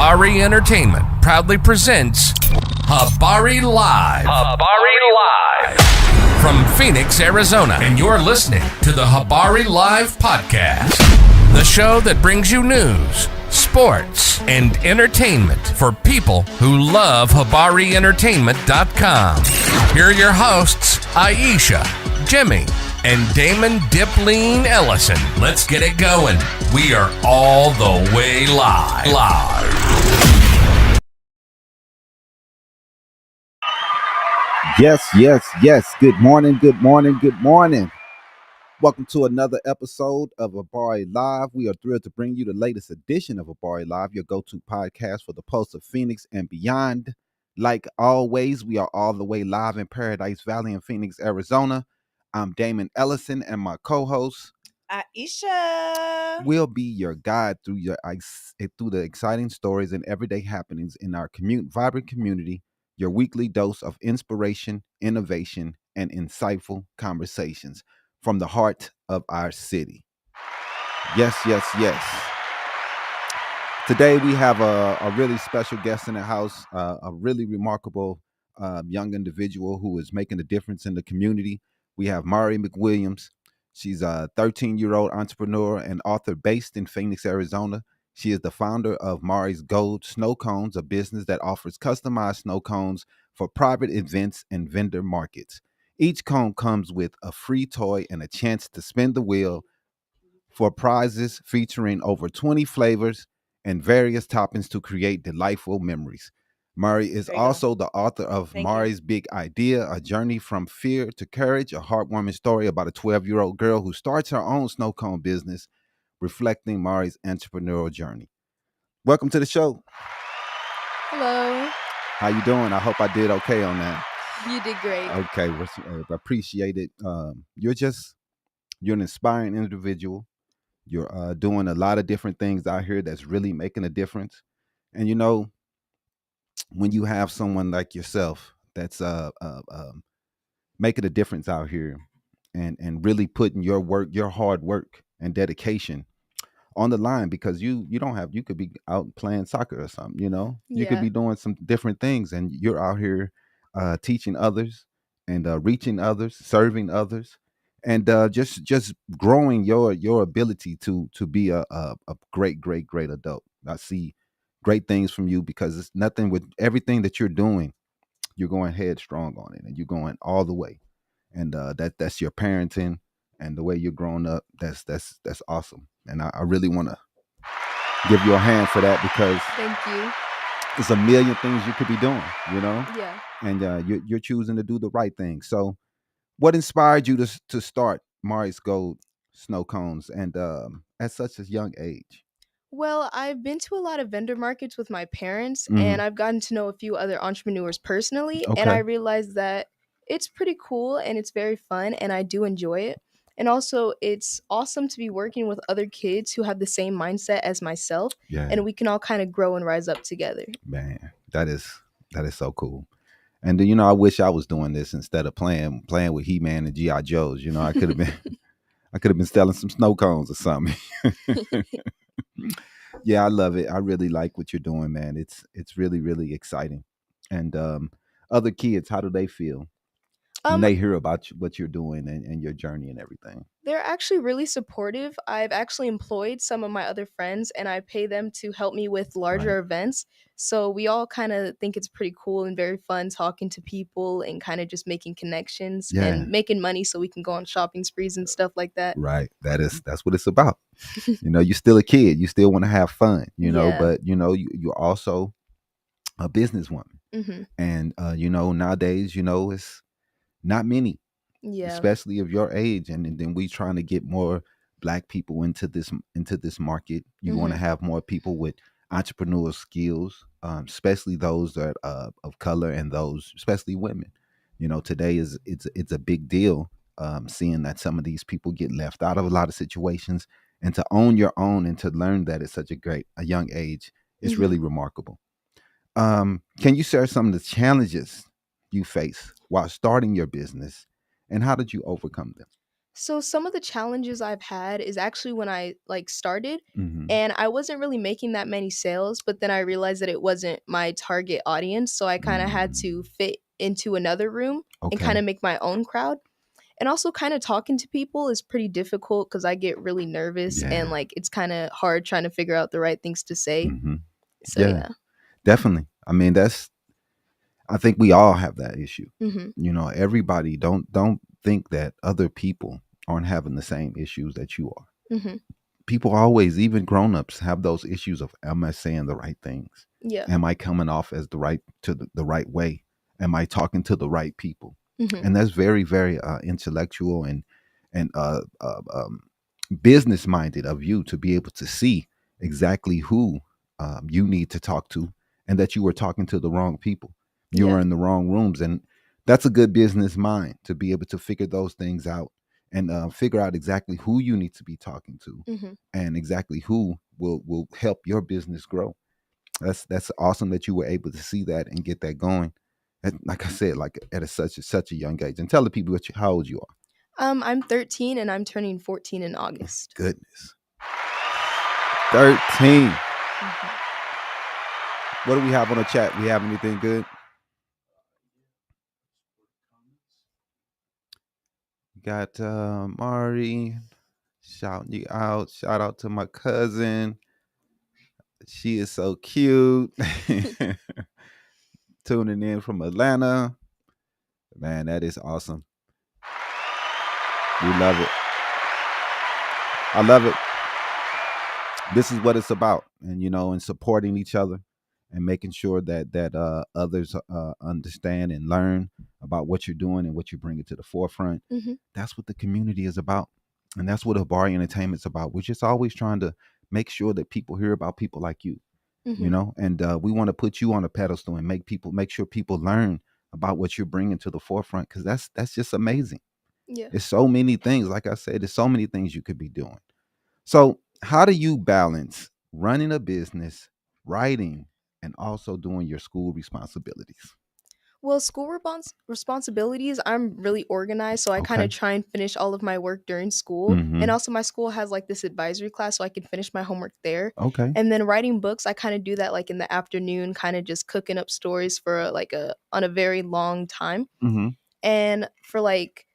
Habari Entertainment proudly presents Habari Live. Habari Live. From Phoenix, Arizona. And you're listening to the Habari Live podcast. The show that brings you news, sports, and entertainment for people who love HabariEntertainment.com. Here are your hosts, Aisha, Jimmy, and Damon Dipleen Ellison. Let's get it going. We are all the way live. Yes. Good morning. Welcome to another episode of Habari Live. We are thrilled to bring you the latest edition of Habari Live, your go-to podcast for the pulse of Phoenix and beyond. Like always, we are all the way live in Paradise Valley in Phoenix, Arizona. I'm Damon Ellison, and my co-host Aisha will be your guide through the exciting stories and everyday happenings in our vibrant community. Your weekly dose of inspiration, innovation, and insightful conversations from the heart of our city. Yes. Today we have a really special guest in the house, a really remarkable young individual who is making a difference in the community. We have Mari McWilliams. She's a 13-year-old entrepreneur and author based in Phoenix, Arizona. She is the founder of Mari's Gold Snow Cones, a business that offers customized snow cones for private events and vendor markets. Each cone comes with a free toy and a chance to spin the wheel for prizes featuring over 20 flavors and various toppings to create delightful memories. Mari is also the author of Mari's Big Idea, a journey from fear to courage, a heartwarming story about a 12-year-old girl who starts her own snow cone business, reflecting Mari's entrepreneurial journey. Welcome to the show. Hello. How you doing? I hope I did okay on that. You did great. Okay, appreciate it. You're an inspiring individual. You're doing a lot of different things out here that's really making a difference. And you know, when you have someone like yourself that's making a difference out here and really putting your hard work and dedication on the line, because you could be out playing soccer or something, you could be doing some different things, and you're out here teaching others and reaching others, serving others, and just growing your ability to be a great adult. I see great things from you, because it's nothing with everything that you're doing. You're going headstrong on it, and you're going all the way, and that's your parenting and the way you're growing up. That's awesome, and I really want to give you a hand for that, because thank you. There's a million things you could be doing, Yeah. and you're choosing to do the right thing. So, what inspired you to start Mari's Gold Snow Cones, and at such a young age? Well, I've been to a lot of vendor markets with my parents, Mhm. and I've gotten to know a few other entrepreneurs personally, and Okay. I realized that it's pretty cool and it's very fun, and I do enjoy it. And also, it's awesome to be working with other kids who have the same mindset as myself, Yeah, and we can all kind of grow and rise up together. man, that is so cool. And I wish I was doing this instead of playing with He-Man and G.I. Joes. I could have been I could have been selling some snow cones or something. Yeah, I love it. I really like what you're doing, man. It's really exciting. And other kids, how do they feel when Um, they hear about what you're doing and your journey and everything? They're actually really supportive. I've actually employed some of my other friends and I pay them to help me with larger Right. events. So we all kind of think it's pretty cool and very fun talking to people and kind of just making connections Yeah. and making money so we can go on shopping sprees and stuff like that. Right. That's what it's about. You're still a kid. You still want to have fun, Yeah. but you're also a businesswoman. Hmm. And nowadays, it's not many, Yeah. especially of your age, and then we trying to get more Black people into this market. You want to have more people with entrepreneurial skills, especially those that of color, and those especially women. Today it's a big deal, seeing that some of these people get left out of a lot of situations, and to own your own and to learn that at such a young age is really remarkable. Can you share some of the challenges you face while starting your business, and how did you overcome them? So some of the challenges I've had is actually when I like started Hmm. and I wasn't really making that many sales, but then I realized that it wasn't my target audience, so I kind of had to Mm. fit into another room and kind Okay. of make my own crowd. And also kind of talking to people is pretty difficult cuz I get really nervous and Yeah. like it's kind of hard trying to figure out the right things to say. Hmm. So Yeah. yeah. Definitely. I mean, I think we all have that issue. Mhm. Everybody don't think that other people aren't having the same issues that you are. Mhm. People always, even grown-ups, have those issues of, am I saying the right things? Yeah. Am I coming off as the right way? Am I talking to the right people? Mhm. And that's very, very intellectual and business minded of you to be able to see exactly who you need to talk to, and that you were talking to the wrong people. You were Yeah. in the wrong rooms, and that's a good business mind to be able to figure those things out and figure out exactly who you need to be talking to, Mhm. and exactly who will help your business grow. That's awesome that you were able to see that and get that going. And like I said, like at such a young age. And tell the people how old you are. I'm 13 and I'm turning 14 in August. Goodness, 13. Mhm. What do we have on the chat? We have anything good? We got Mari shouting you out. Shout out to my cousin. She is so cute. Tuning in from Atlanta. Man, that is awesome. We love it. I love it. This is what it's about, and supporting each other and making sure that others understand and learn about what you're doing and what you're bringing to the forefront. Mhm. That's what the community is about, and that's what Habari Entertainment's about. We're just always trying to make sure that people hear about people like you, Mhm. and we want to put you on a pedestal and make sure people learn about what you're bringing to the forefront, because that's just amazing. Yeah. It's so many things. Like I said, there's so many things you could be doing. So, how do you balance running a business, writing, and also doing your school responsibilities? Well, school responsibilities, I'm really organized, so I kind of Okay. try and finish all of my work during school. And Mm-hmm. also, my school has like this advisory class, so I can finish my homework there. Okay. And then writing books, I kind of do that like in the afternoon, kind of just cooking up stories for like a on a very long time. Mm-hmm. And for like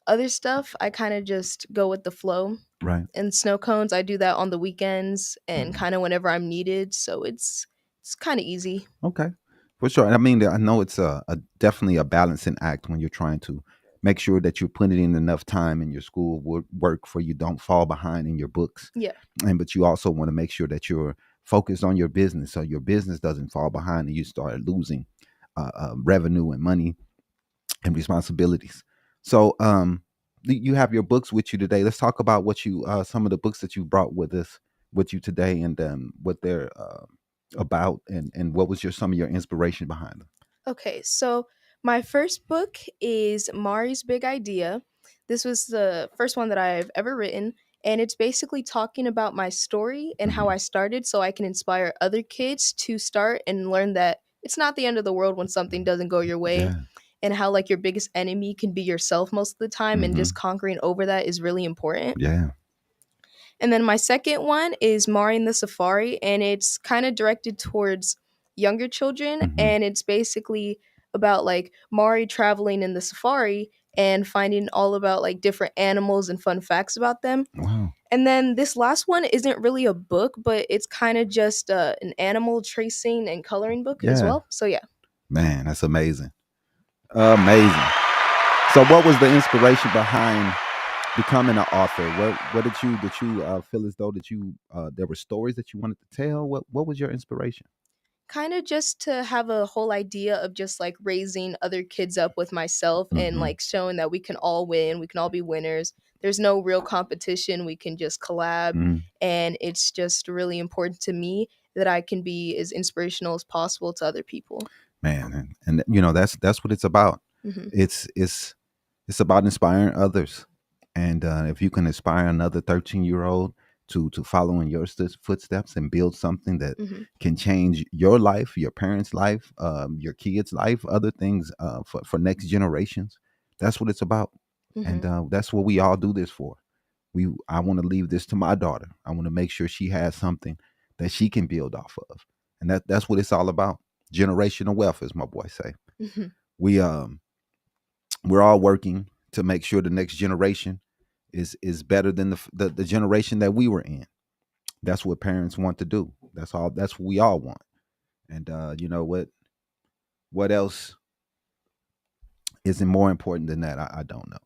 other stuff, I kind of just go with the flow. Right. And snow cones, I do that on the weekends and Mhm. kind of whenever I'm needed, so it's kind of easy. Okay. For sure. I mean, I know it's definitely a balancing act when you're trying to make sure that you're putting in enough time in your school work for you don't fall behind in your books, Yeah. but you also want to make sure that you're focused on your business, so your business doesn't fall behind and you start losing revenue and money and responsibilities. So, you have your books with you today. Let's talk about what you some of the books that you brought with you today, and what they're about, and what was some of your inspiration behind them. Okay, so my first book is Mari's Big Idea. This was the first one that I've ever written, and it's basically talking about my story and how I Mhm. started so I can inspire other kids to start and learn that it's not the end of the world when something doesn't go your way, Yeah. and how like your biggest enemy can be yourself most of the time and just Hmm. conquering over that is really important. Yeah. And then my second one is Mari and the Safari, and it's kind of directed towards younger children. Hmm. And it's basically about like Mari traveling in the safari and finding all about like different animals and fun facts about them. Wow. And then this last one isn't really a book, but it's kind of just an animal tracing and coloring book as Yeah. well. So yeah. Man, that's amazing. Amazing. So, what was the inspiration behind becoming an author? What did you feel as though that you there were stories that you wanted to tell? What was your inspiration? Kind of just to have a whole idea of just like raising other kids up with myself and Hmm. like showing that we can all win, we can all be winners. There's no real competition, we can just collab. Hmm. And it's just really important to me that I can be as inspirational as possible to other people. Man, and that's what it's about. Hmm. It's about inspiring others, and if you can inspire another 13-year-old to follow in your footsteps and build something that Hmm. can change your life, your parents' life, your kids' life, other things for next generations. That's what it's about. And Hmm. that's what we all do this for. I want to leave this to my daughter. I want to make sure she has something that she can build off of, and that's what it's all about. Generational wealth, as my boy say. Hmm. We we're all working to make sure the next generation is better than the generation that we were in. That's what parents want to do. That's all. That's what we all want. And you know what? What else isn't more important than that? I don't know.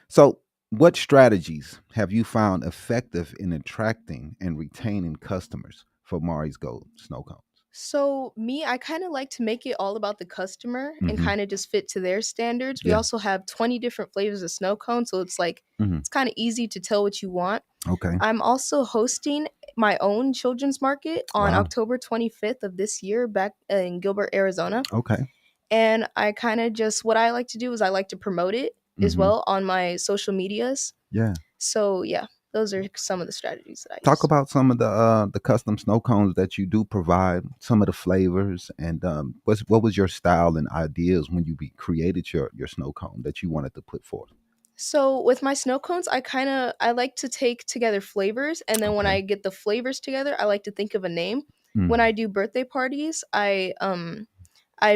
So, what strategies have you found effective in attracting and retaining customers for Mari's Gold snow cones? So me, I kind of like to make it all about the customer and Mm-hmm. kind of just fit to their standards. We Yeah. also have 20 different flavors of snow cone, so it's like Mm-hmm. it's kind of easy to tell what you want. Okay. I'm also hosting my own children's market on Wow. October 25th of this year back in Gilbert, Arizona. Okay. And I kind of just what I like to do is I like to promote it as Mm-hmm. well on my social medias. Yeah. So yeah, those are some of the strategies that I Talk use. about some of the custom snow cones that you do provide, some of the flavors, and what was your style and ideas when you created your snow cone that you wanted to put forth? So with my snow cones, I like to take together flavors, and then when Okay. I get the flavors together, I like to think of a name. When Mm. I do birthday parties, I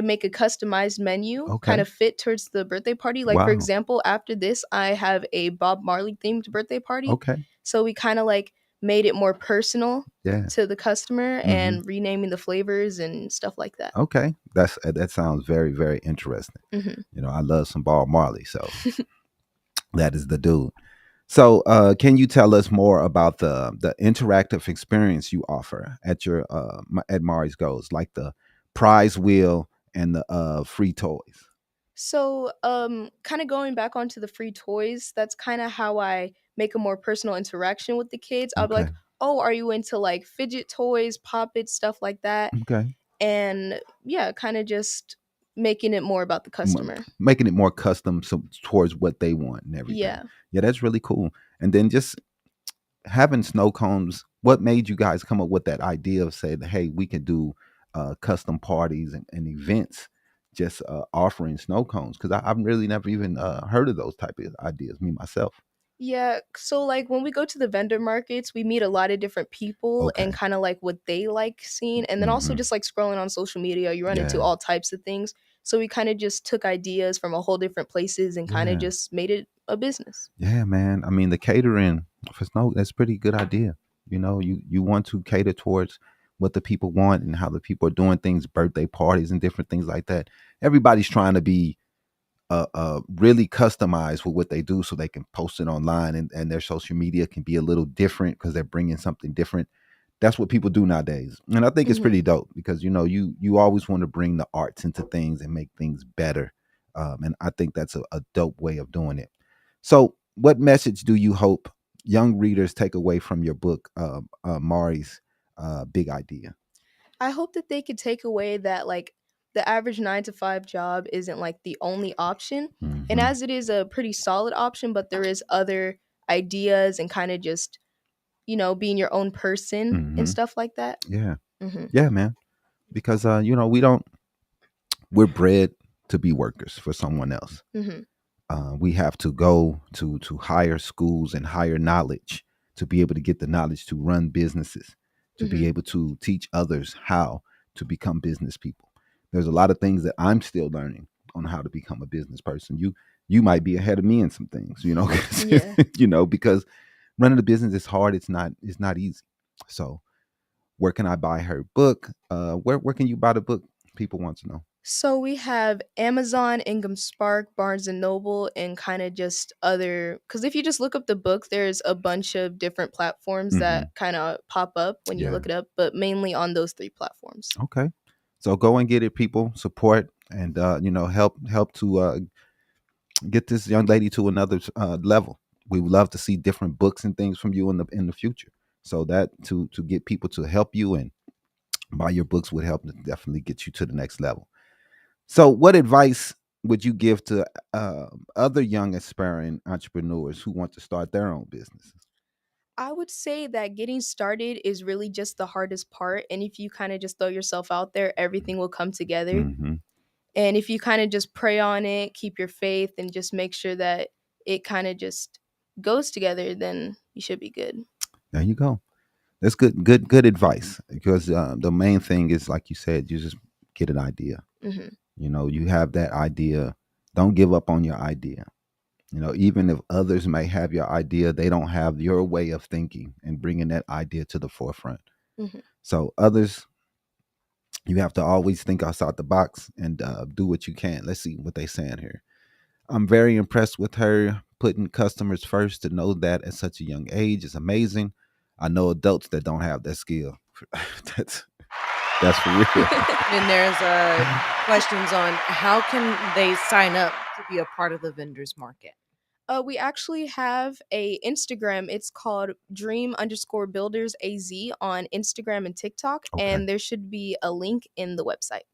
make a customized menu kind Okay. of fit towards the birthday party. Like for Wow. example, after this, I have a Bob Marley themed birthday party. Okay. So we kind of like made it more personal Yeah. to the customer Mm-hmm. and renaming the flavors and stuff like that. Okay. That sounds very very interesting. Hmm. You know, I love some Bob Marley, so that is the dude. So, can you tell us more about the interactive experience you offer at your at Mari's Goes, like the prize wheel and the free toys? So, kind of going back onto the free toys, that's kind of how I make a more personal interaction with the kids. I'll be Okay. like, "Oh, are you into like fidget toys, poppets, stuff like that?" Okay. And yeah, kind of just making it more about the customer. Making it more custom so, towards what they want and everything. Yeah. Yeah, that's really cool. And then just having snow cones. What made you guys come up with that idea of saying, "Hey, we can do custom parties and events, just offering snow cones"? Because I've really never even heard of those type of ideas, me myself. Yeah, so like when we go to the vendor markets, we meet a lot of different people and Okay. kind of like what they like seeing. And then also Hmm. just like scrolling on social media, you run into Yeah. all types of things. So we kind of just took ideas from a whole different places and kind of Yeah. just made it a business. Yeah, man. I mean, the catering for snow, that's a pretty good idea. You know, you want to cater towards what the people want and how the people are doing things, birthday parties and different things like that. Everybody's trying to be really customized with what they do so they can post it online and their social media can be a little different because they're bringing something different. That's what people do nowadays. And I think it's Hmm. pretty dope because, you know, you always want to bring the arts into things and make things better. And I think that's a dope way of doing it. So, what message do you hope young readers take away from your book, Mari's Big Idea? I hope that they could take away that like the average 9 to 5 job isn't like the only option. And Hmm. as it is a pretty solid option, but there is other ideas and kind of just, being your own person and Hmm. stuff like that. Yeah, Hmm. yeah, man. Because you know, we're bred to be workers for someone else. Hmm. We have to go to higher schools and higher knowledge to be able to get the knowledge to run businesses, to be Hmm. able to teach others how to become business people. There's a lot of things that I'm still learning on how to become a business person. You might be ahead of me in some things, you know, Yeah. you know, because running a business is hard. It's not easy. So where can I buy her book? Where can you buy the book? People want to know. So we have Amazon, Ingham Spark, Barnes and Noble, and kind of just other. Because if you just look up the book, there's a bunch of different platforms Hmm. that kind of pop up when you Yeah. look it up, but mainly on those three platforms. Okay. So go and get it, people. Support and you know, help to get this young lady to another level. We would love to see different books and things from you in the future. So that to get people to help you and buy your books would help to definitely get you to the next level. So, what advice would you give to other young aspiring entrepreneurs who want to start their own businesses? I would say that getting started is really just the hardest part. And if you kind of just throw yourself out there, everything will come together. Hmm. And if you kind of just pray on it, keep your faith, and just make sure that it kind of just goes together, then you should be good. There you go. That's good advice. Because the main thing is, like you said, you just get an idea. Hmm. You have that idea. Don't give up on your idea. Even if others may have your idea, they don't have your way of thinking and bringing that idea to the forefront. Hmm. So others, you have to always think outside the box and do what you can. Let's see what they're saying here. I'm very impressed with her putting customers first. To know that at such a young age is amazing. I know adults that don't have that skill. that's that's for real. Then there's questions on how can they sign up to be a part of the vendors market. We actually have a Instagram. It's called dream_builders AZ on Instagram and TikTok, Okay, and there should be a link in the website.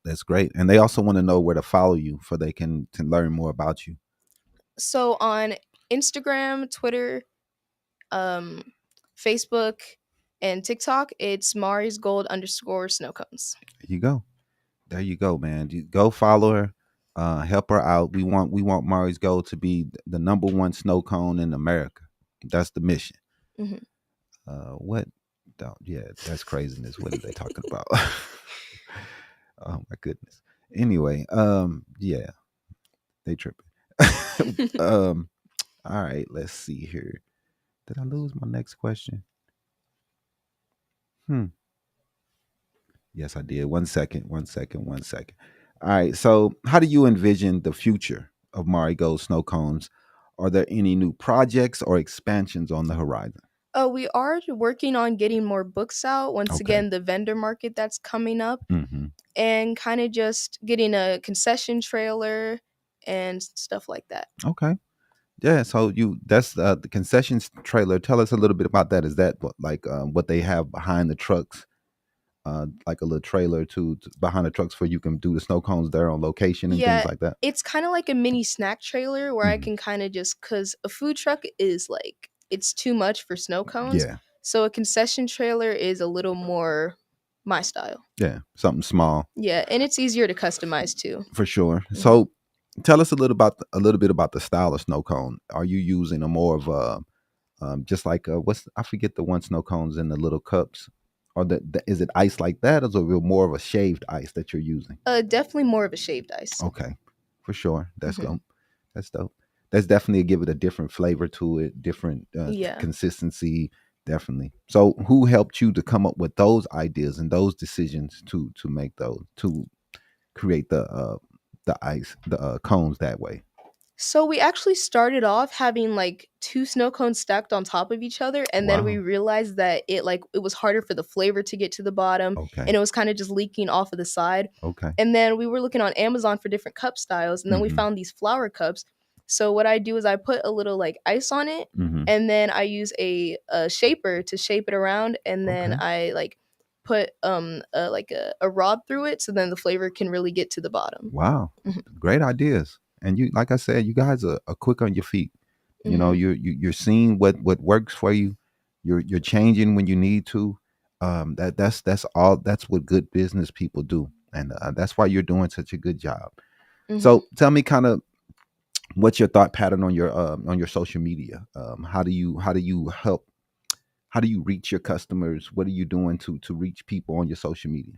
that's great. And they also want to know where to follow you for they can to learn more about you. So on Instagram, Twitter, um, Facebook, and TikTok, it's Mari's Gold _snow cones. There you go, man. You go follow her, help her out. We want Mari's Gold to be the number one snow cone in America. That's the mission. Hmm. What? Yeah, that's craziness. What are they talking about? Oh my goodness. Anyway, yeah, they tripping. All right, let's see here. Did I lose my next question? Yes, I did. 1 second, 1 second, 1 second. All right. So, how do you envision the future of Mari Gold snow cones? Are there any new projects or expansions on the horizon? We are working on getting more books out. Once Okay. again, the vendor market that's coming up, Mm-hmm. and kind of just getting a concession trailer and stuff like that. Okay. Yeah. So that's the concessions trailer. Tell us a little bit about that. Is that what they have behind the trucks? Like a little trailer to behind the trucks where you can do the snow cones there on location and things Yeah, like that. it's kind of like a mini snack trailer where I Hmm. can kind of just, because a food truck is like, it's too much for snow cones. Yeah. So a concession trailer is a little more my style. Yeah. Something small. Yeah, and it's easier to customize too. For sure. Mhm. So, tell us a little bit about the style of snow cone. Are you using a more of a just like I forget the one snow cones in the little cups, or is it ice like that, or is it more of a shaved ice that you're using? Definitely more of a shaved ice. Okay, for sure. That's Mhm. dope. That's dope. That's definitely give it a different flavor to it, different Yeah. consistency. Definitely. So, who helped you to come up with those ideas and those decisions to make those to create the ice the cones that way? So we actually started off having like two snow cones stacked on top of each other, and then we Wow. realized that it was harder for the flavor to get to the bottom, Okay. and it was kind of just leaking off of the side. Okay. And then we were looking on Amazon for different cup styles, and then we Mhm. found these flower cups. So what I do is I put a little like ice on it, Mhm. and then I use a shaper to shape it around, and then Okay. I like put a rod through it, so then the flavor can really get to the bottom. Wow. Mhm. Great ideas. And you, like I said, you guys are quick on your feet. Mhm. You're seeing what works for you. You're changing when you need to. That's all. That's what good business people do, and that's why you're doing such a good job. Mhm. So tell me, kind of, what's your thought pattern on your social media? How do you help? How do you reach your customers? What are you doing to reach people on your social media?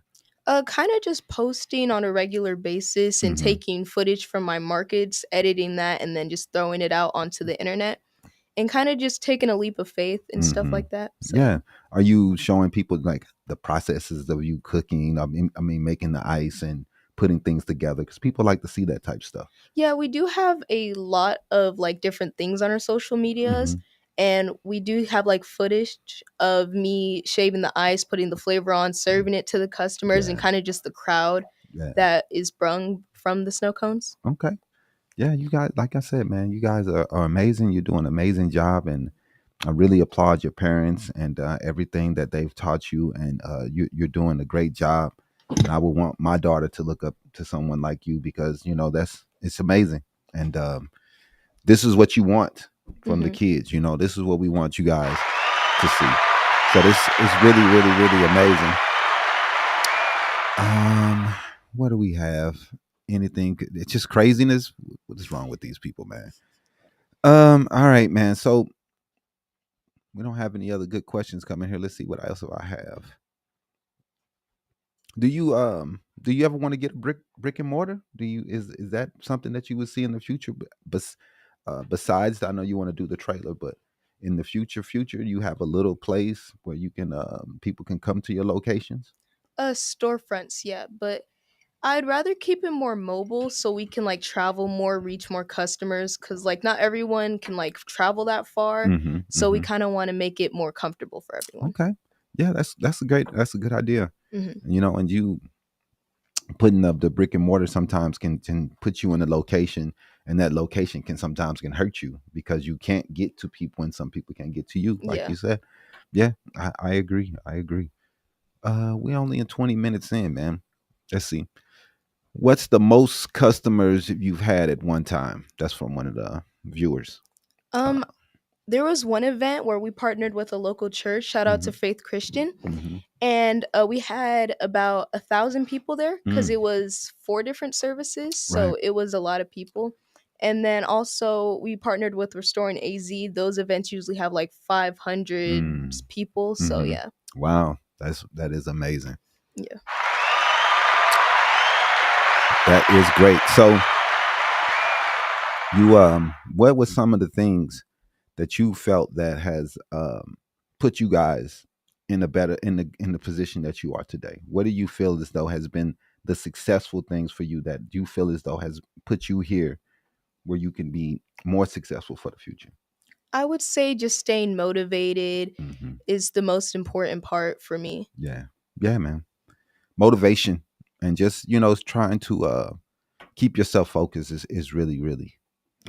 Kind of just posting on a regular basis and Hmm. taking footage from my markets, editing that, and then just throwing it out onto the internet, and kind of just taking a leap of faith and stuff Hmm. like that. So Yeah. Are you showing people like the processes of you cooking? I mean, making the ice and putting things together because people like to see that type stuff. yeah, we do have a lot of like different things on our social medias, Hmm. and we do have like footage of me shaving the ice, putting the flavor on, serving it to the customers, and Yeah. kind of just the crowd Yeah. that is sprung from the snow cones. Okay. Yeah. You guys, like I said, man, you guys are amazing. You're doing an amazing job, and I really applaud your parents and everything that they've taught you, and you're doing a great job. And I would want my daughter to look up to someone like you because it's amazing, and this is what you want from the Hmm. kids. This is what we want you guys to see. So this is really, really, really amazing. What do we have? Anything? It's just craziness. What is wrong with these people, man? All right, man. So we don't have any other good questions coming here. Let's see what else I have. Do you ever want to get a brick and mortar? Do you is that something that you would see in the future? Besides, I know you want to do the trailer, but in the future, you have a little place where you can people can come to your locations. Storefronts, yeah, but I'd rather keep it more mobile so we can like travel more, reach more customers cuz like not everyone can like travel that far. Mm-hmm. So we Mm-hmm. kind of want to make it more comfortable for everyone. Okay. Yeah, that's a good idea. Hmm. And you putting up the brick and mortar sometimes can put you in a location, and that location can sometimes can hurt you because you can't get to people and some people can't get to you, like Yeah. you said. Yeah, I agree. I agree. We're only in 20 minutes in, man. Let's see. What's the most customers you've had at one time? That's from one of the viewers. Uh, Um there was one event where we partnered with a local church. Shout out to mhm, Faith Christian. mhm, And we had about 1,000 people there because mm, it was 4 different services, right. so it was a lot of people. And then also we partnered with Restoring AZ. Those events usually have like 500 Mm, people, so mhm. yeah. Wow, that is amazing. Yeah. That is great. So you what was some of the things that you felt that has put you guys in a better in the position that you are today? What do you feel as though has been the successful things for you that you feel as though has put you here where you can be more successful for the future? I would say just staying motivated Hmm. is the most important part for me. Yeah, yeah, man. Motivation and just trying to keep yourself focused is really really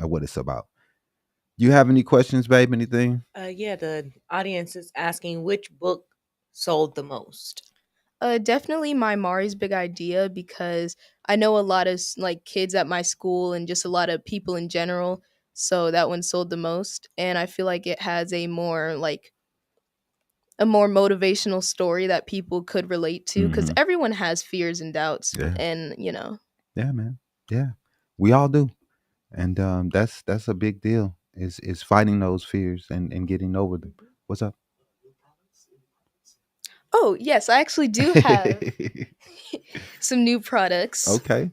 what it's about. You have any questions, babe? Anything? Yeah, the audience is asking which book sold the most. Definitely my Mari's Big Idea because I know a lot of like kids at my school and just a lot of people in general. So that one sold the most, and I feel like it has a more motivational story that people could relate to because Hmm. everyone has fears and doubts, Yeah, and you know. yeah, man. Yeah, we all do. And that's a big deal. Is fighting those fears and getting over them. What's up? Oh yes, I actually do have some new products. Okay.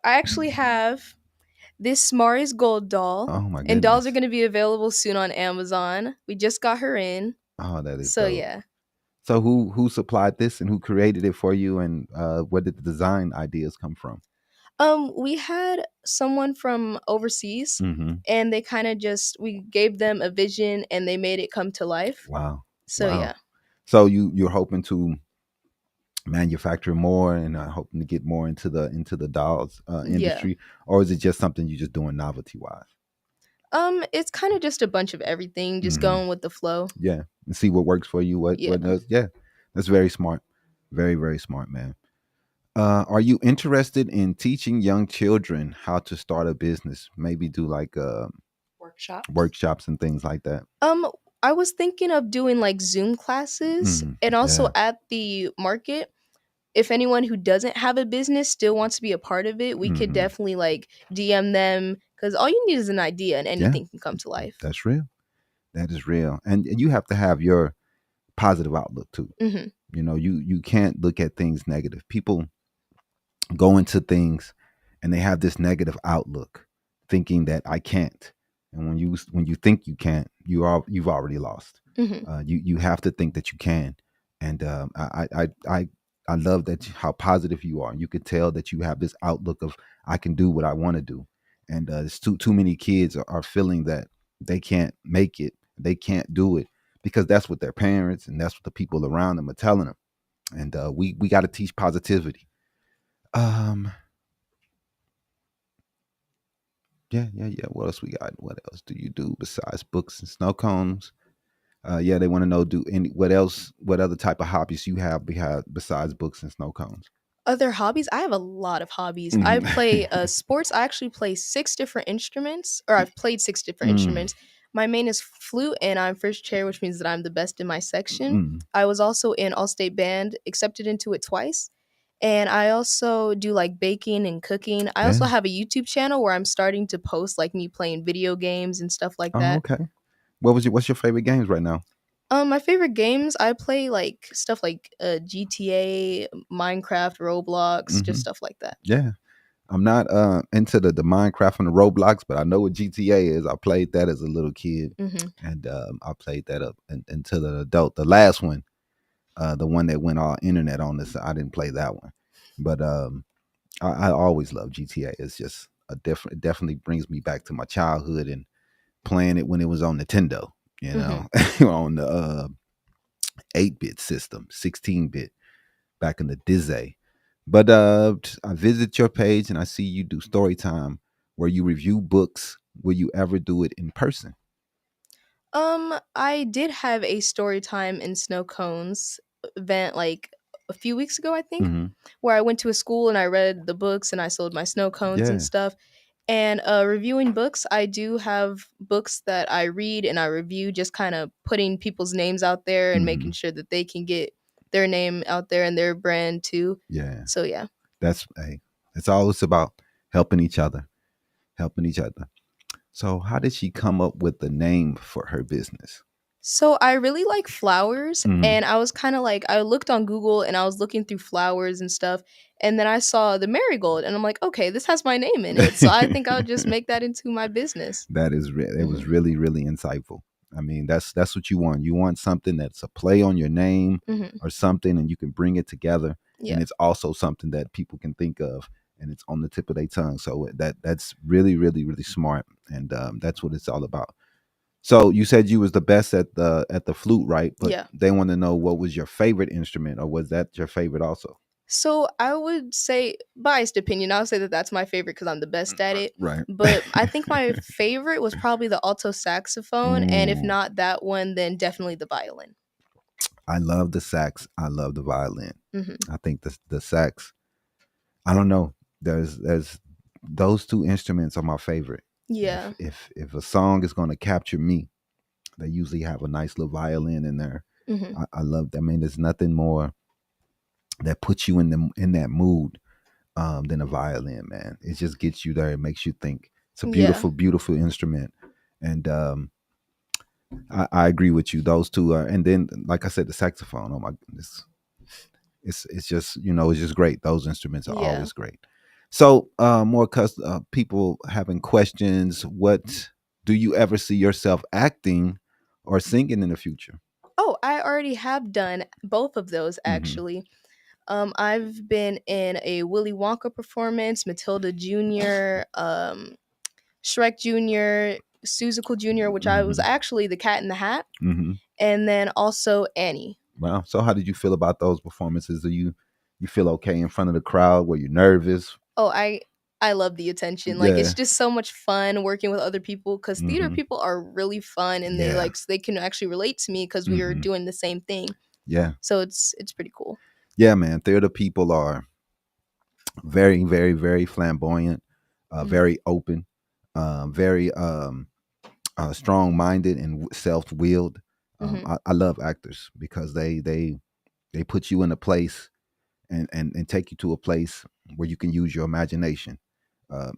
I actually have this Mari's Gold doll, Oh my and dolls are goodness. going to be available soon on Amazon. We just got her in. Oh, that is So dope. yeah. So who supplied this and who created it for you, and where did the design ideas come from? We had someone from overseas, Mm-hmm. and they kind of just we gave them a vision and they made it come to life. Wow. So Wow. yeah. So you're hoping to manufacture more and hoping to get more into the dolls Yeah. industry, or is it just something you're just doing novelty wise? It's kind of just a bunch of everything, just Hmm. going with the flow. Yeah, and see what works for you. What Yeah. does? Yeah, that's very smart. Very very smart, man. Are you interested in teaching young children how to start a business? Maybe do like Workshops. workshops and things like that. Um I was thinking of doing like Zoom classes Mm, and also yeah. at the market. If anyone who doesn't have a business still wants to be a part of it, we could Hmm. definitely like DM them because all you need is an idea and Yeah, anything can come to life. that's real. That is real, and you have to have your positive outlook too. Hmm. You can't look at things negative. People go into things and they have this negative outlook, thinking that I can't. And when you think you can't, you've already lost. Hmm. You have to think that you can. And I love that how positive you are. You could tell that you have this outlook of I can do what I want to do. And it's too many kids are feeling that they can't make it, they can't do it because that's what their parents and that's what the people around them are telling them. And we got to teach positivity. Um, yeah. What else we got? What else do you do besides books and snow cones? Yeah, they want to know do any what else? What other type of hobbies you have besides books and snow cones? Other hobbies? I have a lot of hobbies. I Mhm. play sports. I actually play 6 different instruments, or I've played 6 different instruments. Mm, My main is flute, and I'm first chair, which means that I'm the best in my section. mm, I was also in all state band, accepted into it twice. And I also do like baking and cooking. I also Yeah. have a YouTube channel where I'm starting to post like me playing video games and stuff like Oh, that. okay. What's your favorite games right now? My favorite games, I play like stuff like GTA, Minecraft, Roblox, just Hmm. stuff like that. Yeah. I'm not into the Minecraft and the Roblox, but I know what GTA is. I played that as a little kid, Hmm. and I played that up until an adult. The last one, the one that went all internet on this, I didn't play that one. But I always love GTA. It's just it definitely brings me back to my childhood and playing it when it was on Nintendo, you Hmm. know, on the 8-bit system, 16-bit back in the Dizzy. But I visit your page and I see you do story time where you review books. Will you ever do it in person? I did have a story time in snow cones event like a few weeks ago, I think, Hmm. where I went to a school and I read the books and I sold my snow cones and Yeah. stuff. And reviewing books, I do have books that I read and I review, just kind of putting people's names out there and Hmm. making sure that they can get their name out there and their brand too. Yeah. So yeah. That's hey, it's always about helping each other, helping each other. So how did she come up with the name for her business? So I really like flowers, Hmm. and I was kind of like I looked on Google and I was looking through flowers and stuff, and then I saw the marigold, and I'm like, okay, this has my name in it, so I think I'll just make that into my business. It Hmm. was really really insightful. I mean, that's what you want. You want something that's a play on your name Hmm. or something, and you can bring it together, and Yeah, it's also something that people can think of, and it's on the tip of their tongue. So that's really really really smart, and that's what it's all about. So you said you was the best at the flute, right? But yeah. they want to know what was your favorite instrument, or was that your favorite also? So I would say, biased opinion, I would say that that's my favorite because I'm the best at it. Right. But I think my favorite was probably the alto saxophone, and if Ooh, not that one, then definitely the violin. I love the sax. I love the violin. Hmm. I think the sax. I don't know. There's those two instruments are my favorite. Yeah. If a song is going to capture me, they usually have a nice little violin in there. Hmm. I love that. I mean, there's nothing more that puts you in that mood than a violin, man. It just gets you there. It makes you think. It's a Yeah. beautiful, beautiful instrument, and I agree with you. Those two are, and then like I said, the saxophone. Oh my goodness, it's just it's just great. Those instruments are Yeah. always great. So more people having questions. What do you ever see yourself acting or singing in the future? Oh, I already have done both of those Hmm. actually. I've been in a Willy Wonka performance, Matilda Jr., Shrek Jr., Seussical Jr., which I was Hmm. actually the Cat in the Hat, Hmm. and then also Annie. Wow. So how did you feel about those performances? Do you feel okay in front of the crowd? Were you nervous? Oh, I love the attention. Like it's Yeah. just so much fun working with other people because theater Hmm. people are really fun and they Yeah. like they can actually relate to me because we are Hmm. doing the same thing. Yeah. So it's pretty cool. Yeah, man. Theater people are very, very, very flamboyant, Hmm. very open, very strong-minded and self-willed. Hmm. I love actors because they put you in a place and take you to a place where you can use your imagination.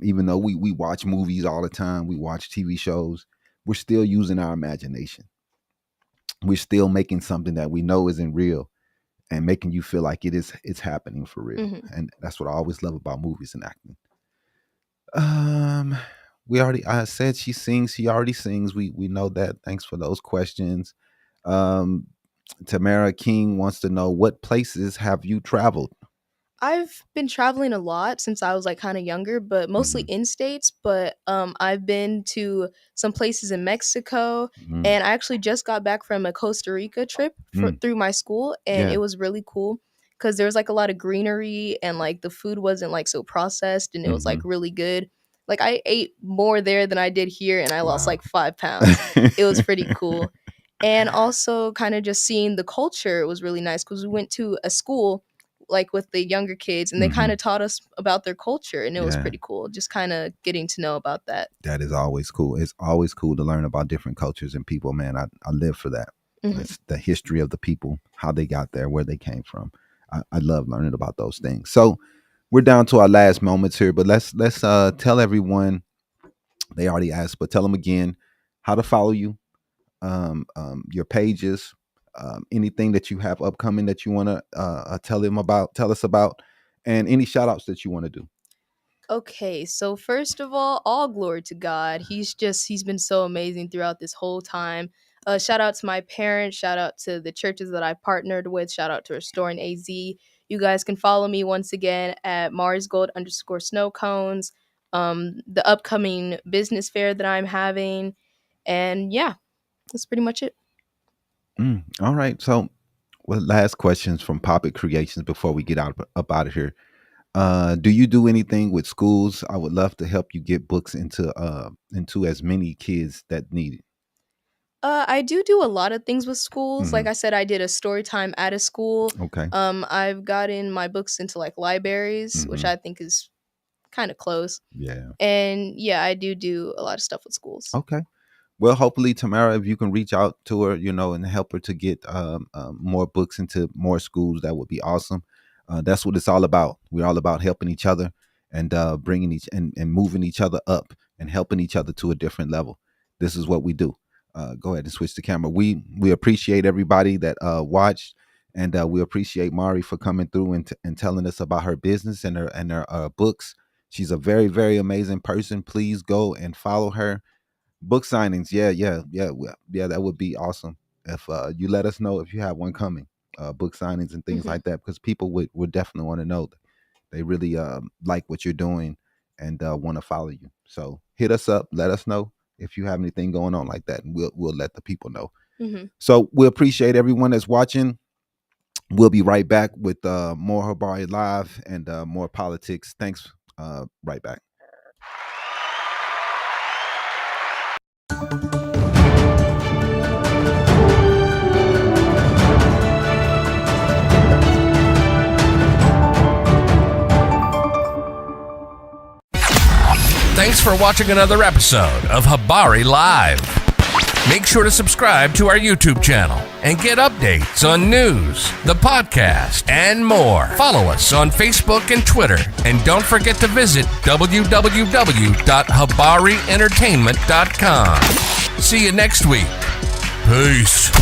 Even though we watch movies all the time, we watch TV shows, we're still using our imagination. We're still making something that we know isn't real and making you feel like it's happening for real. Hmm. And that's what I always love about movies and acting. Um, we already I said she sings. She already sings. We know that. Thanks for those questions. Um, Tamara King wants to know what places have you traveled? I've been traveling a lot since I was like kind of younger, but mostly Hmm. in states. But I've been to some places in Mexico, Mm, and I actually just got back from a Costa Rica trip mm, through my school, and yeah. it was really cool because there was like a lot of greenery, and like the food wasn't like so processed, and it was like Hmm. really good. Like I ate more there than I did here, and I lost Wow. like 5 pounds. It was pretty cool, and also kind of just seeing the culture was really nice because we went to a school like with the younger kids and they kind Hmm. of taught us about their culture and it was Yeah, pretty cool just kind of getting to know about that. that is always cool. It's always cool to learn about different cultures and people, man. I live for that. Hmm. It's the history of the people, how they got there, where they came from. I love learning about those things. So we're down to our last moments here, but let's tell everyone. They already asked, but tell them again how to follow you, your pages, anything that you have upcoming that you want to tell us about, and any shout outs that you want to do. Okay, so first of all glory to God. He's been so amazing throughout this whole time. Shout out to my parents, shout out to the churches that I partnered with, shout out to Restoring AZ. You guys can follow me once again at MarsGold_snow cones, the upcoming business fair that I'm having. And yeah, that's pretty much it. All right. So, well, last questions from Poppet Creations before we get up out of here. Do you do anything with schools? I would love to help you get books into as many kids that need it. I do a lot of things with schools. Like Mhm. I said, I did a story time at a school. Okay. I've gotten my books into like libraries, which Mhm. I think is kind of close. Yeah. And yeah, I do a lot of stuff with schools. Okay. Well, hopefully, Tamara, if you can reach out to her, and help her to get more books into more schools, that would be awesome. That's what it's all about. We're all about helping each other and bringing and moving each other up and helping each other to a different level. This is what we do. Go ahead and switch the camera. We appreciate everybody that watched, and we appreciate Mari for coming through and telling us about her business and her books. She's a very, very amazing person. Please go and follow her. Book signings, yeah, that would be awesome if you let us know if you have one coming. Book signings and things like that, because people would definitely want to know. They really like what you're doing and want to follow you. So hit us up, let us know if you have anything going on like that, and we'll let the people know. So we appreciate everyone that's watching. We'll be right back with more Habari Live and more politics. Thanks. Right back. Thanks for watching another episode of Habari Live. Make sure to subscribe to our YouTube channel and get updates on news, the podcast, and more. Follow us on Facebook and Twitter. And don't forget to visit www.habarientertainment.com. See you next week. Peace.